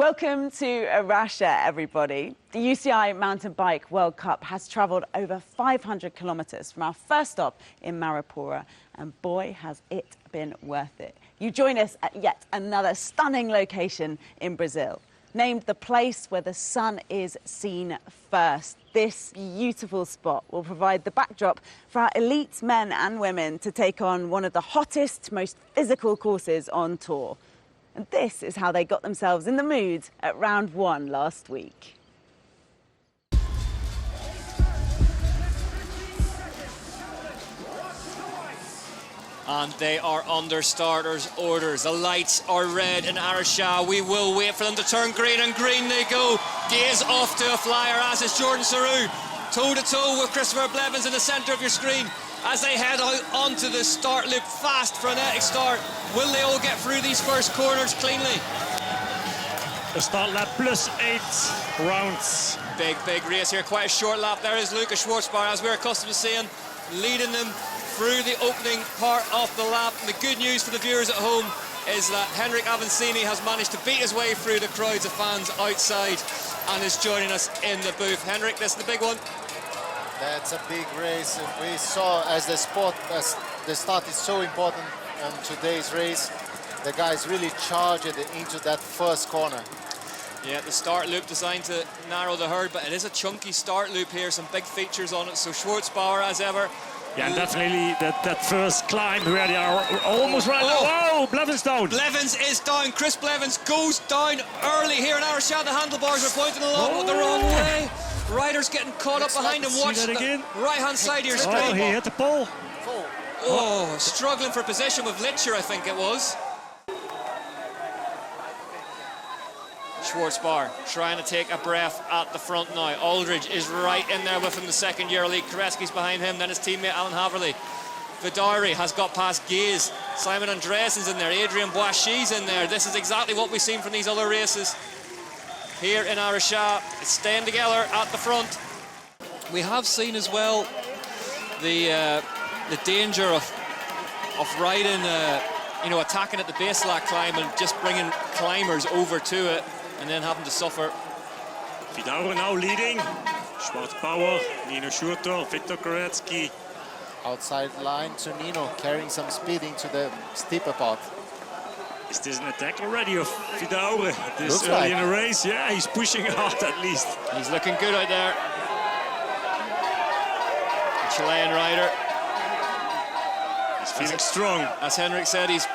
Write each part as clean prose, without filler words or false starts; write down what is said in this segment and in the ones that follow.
Welcome to Araxa, everybody. The UCI Mountain Bike World Cup has travelled over 500 kilometres from our first stop in Maripura, and boy, has it been worth it. You join us at yet another stunning location in Brazil, named the place where the sun is seen first. This beautiful spot will provide the backdrop for our elite men and women to take on one of the hottest, most physical courses on tour. And this is how they got themselves in the mood at round one last week. And they are under starters' orders. The lights are red in Araxa. We will wait for them to turn green, and green they go. Gaze off to a flyer, as is Jordan Sarrou. Toe-to-toe with Christopher Blevins in the centre of your screen as they head out onto the start loop. Fast, frenetic start. Will they all get through these first corners cleanly? The start lap plus 8 rounds. Big race here. Quite a short lap. There is Lucas Schwarzbauer, as we're accustomed to seeing, leading them through the opening part of the lap. And the good news for the viewers at home is that Henrik Avancini has managed to beat his way through the crowds of fans outside and is joining us in the booth. Henrik, this is the big one. That's a big race. We saw as the start is so important in today's race. The guys really charged into that first corner. Yeah, the start loop designed to narrow the herd, but it is a chunky start loop here, some big features on it. So Schwarzbauer, as ever. Yeah, and definitely that first climb where they are almost right now. Oh, Blevins down. Blevins is down. Chris Blevins goes down early here in Araxa. The handlebars are pointing along the wrong way. Riders getting caught up behind him. Watch the right-hand side of your screen. Oh, he hit the pole. Oh, struggling for position with Litcher, I think it was. Schwarzbauer trying to take a breath at the front now. Aldridge is right in there with him, the second year league. Koretsky's behind him, then his teammate Alan Haverly. Vidari has got past Gaze. Simon Andreassen's in there. Adrian Boischi's in there. This is exactly what we've seen from these other races here in Araxa. It's staying together at the front. We have seen as well the danger of riding, attacking at the base of that climb and just bringing climbers over to it and then having to suffer. Vidaro now leading. Schwarzbauer, Nino Schurter, Viktor Koretsky. Outside line to Nino, carrying some speed into the steeper part. Is this an attack already of Vidaro this Looks early like. in the race? Yeah, he's pushing hard at least. He's looking good out there. The Chilean rider. He's feeling strong. As Henrik said, he's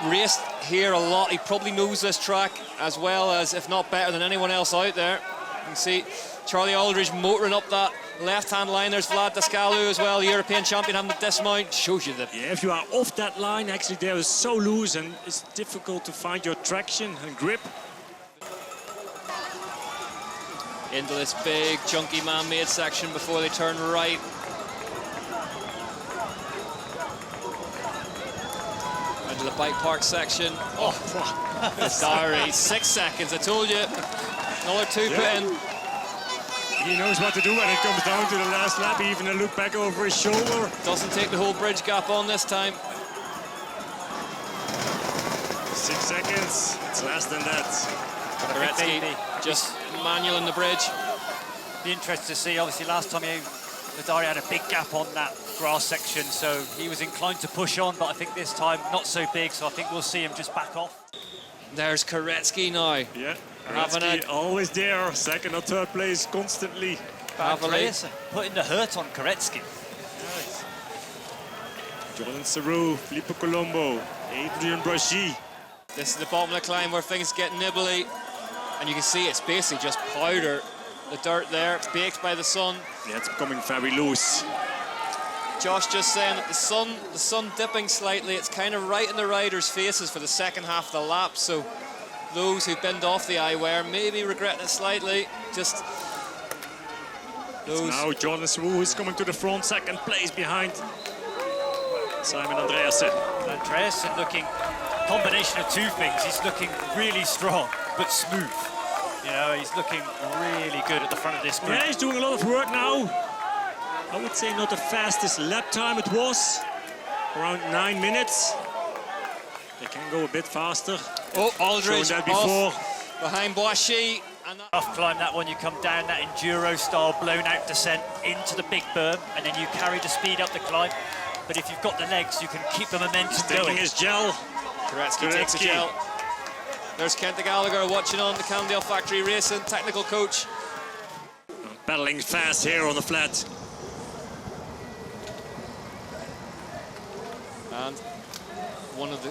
raced here a lot. He probably knows this track as well as, if not better than anyone else out there. You can see Charlie Aldridge motoring up that left-hand line. There's Vlad Dascalu as well, the European champion, having to dismount. Shows you that. Yeah, if you are off that line, actually there is so loose and it's difficult to find your traction and grip. Into this big, chunky man-made section before they turn right. Into the bike park section. Oh, sorry, 6 seconds, I told you. Another 2 put in. He knows what to do when it comes down to the last lap, even a look back over his shoulder. Doesn't take the whole bridge gap on this time. 6 seconds, it's less than that. Koretsky just manual in the bridge. Be interested to see, obviously last time Vidari had a big gap on that grass section, so he was inclined to push on, but I think this time not so big, so I think we'll see him just back off. There's Koretsky now. Yeah, Koretsky always there, second or third place constantly. Putting the hurt on Koretsky. Nice. Jordan Sarrou, Filippo Colombo, Adrian Boischi. This is the bottom of the climb where things get nibbly, and you can see it's basically just powder. The dirt there, baked by the sun. Yeah, it's becoming very loose. Josh just saying that the sun dipping slightly, it's kind of right in the riders' faces for the second half of the lap, so those who binned off the eyewear maybe regretting it slightly. Just those. Now Jordan Sarrou is coming to the front, second place behind Simon Andreassen. Andreassen looking, combination of two things, he's looking really strong, but smooth. You know, he's looking really good at the front of this group. Yeah, he's doing a lot of work now. I would say not the fastest lap time it was. Around 9 minutes. They can go a bit faster. Oh, Aldridge that before. behind Boishy. And Tough climb that one, you come down that enduro style blown out descent into the big berm and then you carry the speed up the climb. But if you've got the legs, you can keep the momentum going. His gel. Koretsky takes the gel. There's Kent Gallagher watching on, the Cannondale Factory Racing technical coach. Battling fast here on the flat. And one of the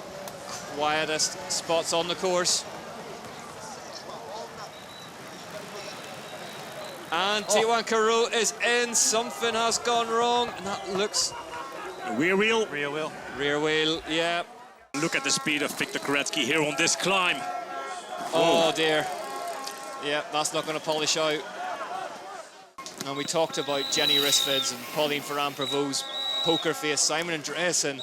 quietest spots on the course. And T1 Carew is in. Something has gone wrong, and that looks... Rear wheel. Rear wheel. Rear wheel, yeah. Look at the speed of Victor Koretsky here on this climb. Oh dear. Yeah, that's not going to polish out. And we talked about Jenny Risfid's and Pauline Ferrand-Prévost's poker face. Simon Andreasen,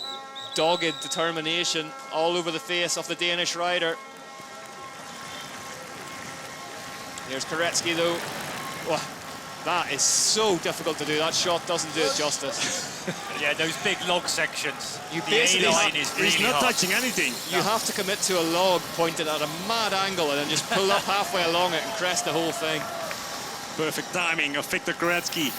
dogged determination all over the face of the Danish rider. Here's Koretsky though. Wow, that is so difficult to do. That shot doesn't do it justice. Yeah, those big log sections. You The basically A-line is really He's not hard. touching anything. You have to commit to a log pointed at a mad angle and then just pull up halfway along it and crest the whole thing. Perfect timing of Victor Koretsky.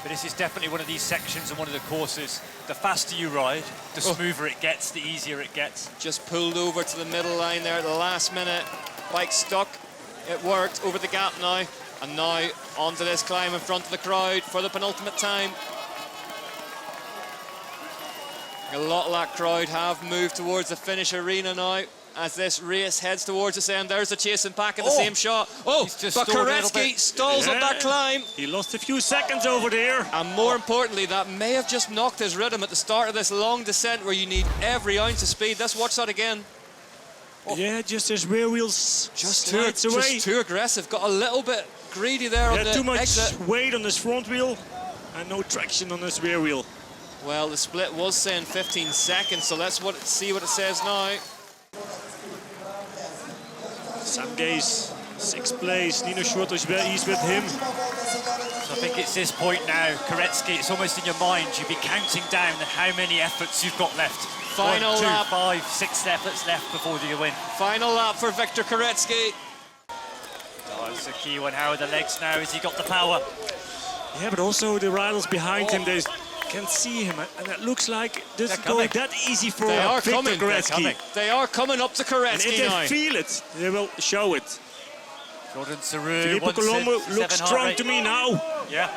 But this is definitely one of these sections and one of the courses. The faster you ride, the smoother it gets, the easier it gets. Just pulled over to the middle line there at the last minute. Bike stuck. It worked over the gap now. And now onto this climb in front of the crowd for the penultimate time. A lot of that crowd have moved towards the finish arena now as this race heads towards its end. There's the chasing pack in the same shot. Oh, just but stalled a little Koretsky bit. stalls up that climb. He lost a few seconds over there. And more importantly, that may have just knocked his rhythm at the start of this long descent where you need every ounce of speed. Let's watch that again. Yeah, just his rear wheels Just away. too aggressive. Got a little bit greedy there on the Too much exit. weight on his front wheel and no traction on his rear wheel. Well, the split was saying 15 seconds, so let's see what it says now. Sam Gaze, 6th place. Nino Schwartz is with him. So I think it's this point now, Koretsky, it's almost in your mind. You'd be counting down how many efforts you've got left. Final 1, 2, lap. 5, 6 efforts left before you win. Final lap for Victor Koretsky. Oh, it's a key one. How are the legs now? Has he got the power? Yeah, but also the riders behind him, they can see him, and it looks like it doesn't go that easy for They are Victor coming. Koretsky. They are coming up to And Koretsky if now. they feel it, they will show it. Jordan Saru, Filippo Colombo looks strong to me now. Yeah.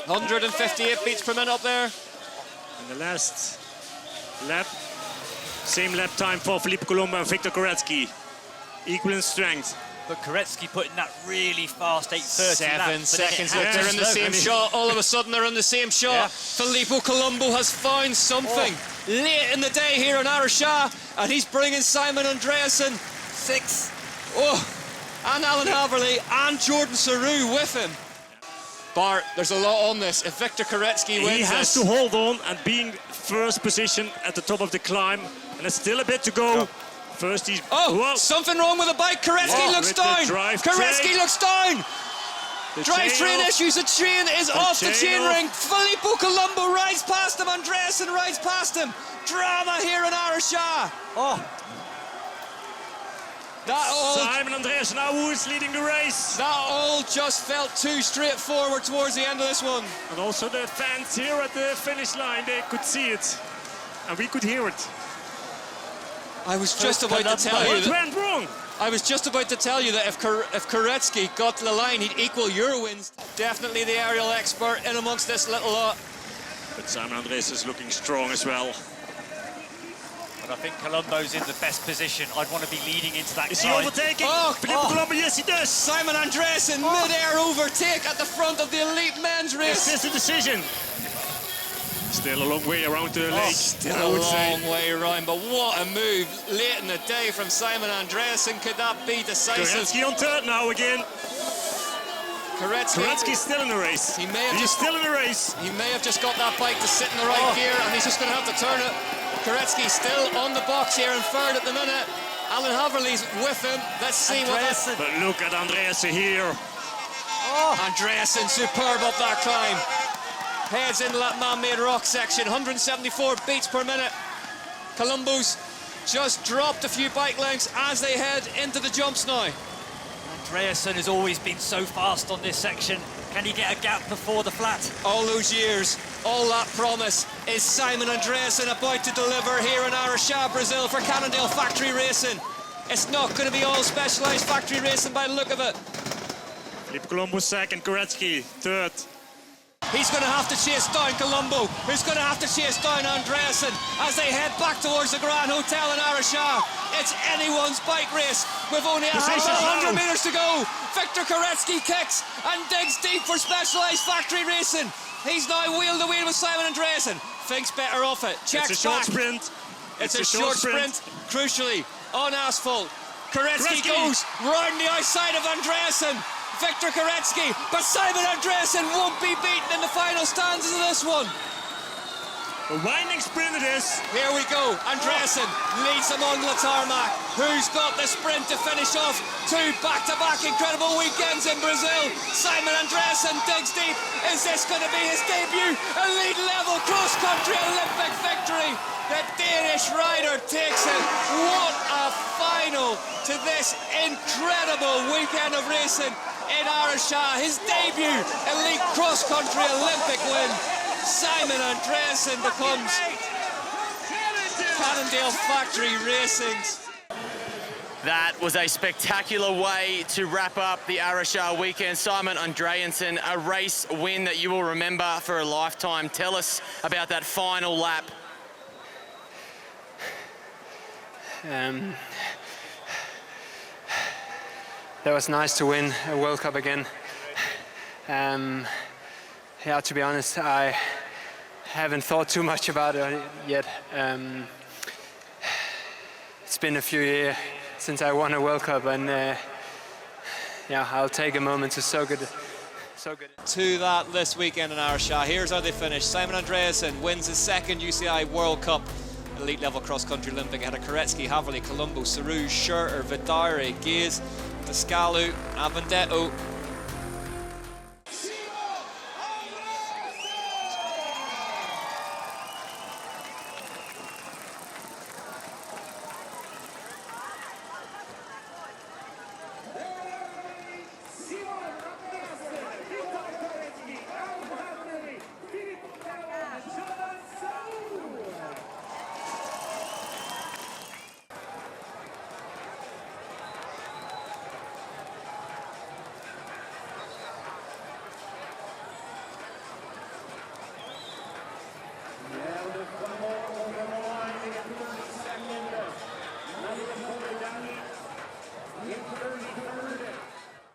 158 beats per minute up there. And the last lap, same lap time for Filippo Colombo and Victor Koretsky. Equal in strength. But Koretsky putting that really fast 8:30 lap. 7 seconds left. left. They're in the same shot. All of a sudden, they're in the same shot. Yeah. Filippo Colombo has found something late in the day here in Araxa, and he's bringing Simon Andreasen 6. Oh, and Alan Haverly and Jordan Saru with him. Bart, there's a lot on this. If Victor Koretsky wins He has to hold on and being first position at the top of the climb, and there's still a bit to go. First he's... Oh, something wrong with the bike. Koretsky looks down. Koretsky looks down. Drivetrain issues. The chain is off the chain ring. Filippo Colombo rides past him. Andreasen rides past him. Drama here in Araxa. Simon Andreasen now who is leading the race. That all just felt too straightforward towards the end of this one. And also the fans here at the finish line, they could see it. And we could hear it. I was just about to tell you What went wrong? I was just about to tell you that if Koretsky got to the line, he'd equal your wins. Definitely the aerial expert in amongst this little lot. But Simon Andreasen is looking strong as well. But I think Colombo's in the best position. I'd want to be leading into that Is he climb. overtaking? Filippo Colombo, yes he does. Simon Andreasen, mid-air overtake at the front of the elite men's race. Is this a decision? Still a long way around the lake. Still a long way around, but what a move late in the day from Simon Andreasen. Could that be decisive? Koretsky on third now again. Koretsky's still in the race. He may have He's still in the race. He may have just got that bike to sit in the right gear, and he's just going to have to turn it. Koretsky still on the box here in third at the minute. Alan Haverly's with him. Let's see what that's... But look at Andreasen here. Andreasen superb up that climb. Heads into that man-made rock section. 174 beats per minute. Colombo's just dropped a few bike lengths as they head into the jumps now. Andreasen has always been so fast on this section. Can he get a gap before the flat? All those years, all that promise, is Simon Andreasen about to deliver here in Araxa, Brazil for Cannondale Factory Racing. It's not going to be all specialised factory racing by the look of it. Filippo Colombo second, Koretsky third. He's going to have to chase down Colombo, who's going to have to chase down Andreasen as they head back towards the Grand Hotel in Araxa. It's anyone's bike race with only 100 metres to go. Victor Koretsky kicks and digs deep for specialised factory racing. He's now wheel to wheel with Simon Andreasen. Thinks better off it. Checks it's a short back. sprint. It's a short sprint, crucially, on asphalt. Koretsky goes round the outside of Andreasen. Victor Koretsky, but Simon Andreasen won't be beaten in the final stanzas of this one. A winding sprint it is. Here we go. Andreasen leads them on the tarmac. Who's got the sprint to finish off two back-to-back incredible weekends in Brazil? Simon Andreasen digs deep. Is this going to be his debut? Elite level cross-country Olympic victory. The Danish rider takes it. What a final to this incredible weekend of racing in Araxa. His debut elite cross-country Olympic win. Simon Andreasen becomes Cannondale Factory Racing's. That was a spectacular way to wrap up the Araxa weekend. Simon Andreasen, a race win that you will remember for a lifetime. Tell us about that final lap. That was nice to win a World Cup again. Yeah, to be honest, I haven't thought too much about it yet. It's been a few years since I won a World Cup, and yeah, I'll take a moment to soak it. To that this weekend in Araxa. Here's how they finished. Simon Andreasen wins his second UCI World Cup elite level cross-country Olympic ahead of Koretsky, Haverly, Colombo, Sarouge, Schurter, Vidari, Gaze, Descalu, Avendetto,